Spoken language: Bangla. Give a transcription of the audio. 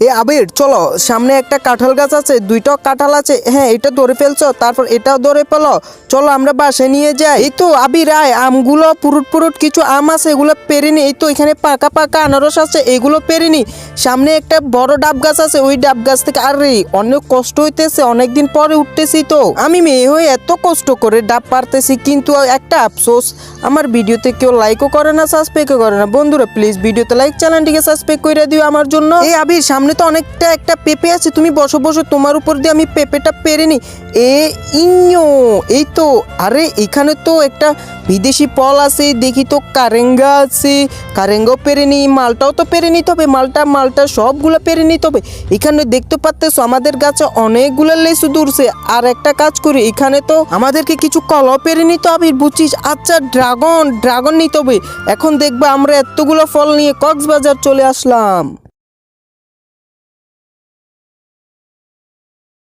এ আবির চলো, সামনে একটা কাঁঠাল গাছ আছে, দুইটা কাঁঠাল আছে। হ্যাঁ, এটা ধরে ফেলছো, তারপর এটাও ধরে ফেলো। চলো আমরা বাসায় নিয়ে যাই। এই তো আবির আয়, আমগুলো পুরুট পুরুট কিছু আম আছে, এগুলো পেরে নি। এই তো এখানে পাকা পাকা আনারস আছে, এগুলো পেরে নি। সামনে একটা বড় ডাব গাছ আছে, ওই ডাব গাছ থেকে আরে অনেক কষ্ট হইতেছে, অনেকদিন পরে উঠতেছি। তো আমি মেয়ে হয়ে এত কষ্ট করে ডাব পারতেছি, কিন্তু একটা আফসোস, আমার ভিডিওতে কেউ লাইকও করে না, সাবস্ক্রাইবও করে না। বন্ধুরা প্লিজ ভিডিওতে লাইক, চ্যানেলটিকে সাবস্ক্রাইব করে দিও আমার জন্য। এই আবির সামনে তো অনেকটা একটা পেঁপে আছে, তুমি বসো বসো, তোমার উপর দিয়ে আমি পেঁপেটা পেরে নি। ইঞ্ঞো, এই তো। আরে এখানে তো একটা বিদেশি ফল আছে, দেখি তো কারেঙ্গা আছে, কারেঙ্গাও পেরে নি, মালটাও তো পেরে নিতে হবে, মালটা সবগুলো পেরে নিতে হবে। এখানে দেখতে পাচ্তেছো আমাদের গাছে অনেকগুলো লেচু ধরছে। আর একটা কাজ করি, এখানে তো আমাদেরকে কিছু কলাও পেরে নিতে হবে, বুঝছিস? আচ্ছা ড্রাগন নিতে হবে। এখন দেখবা আমরা এতগুলো ফল নিয়ে কক্সবাজার চলে আসলাম।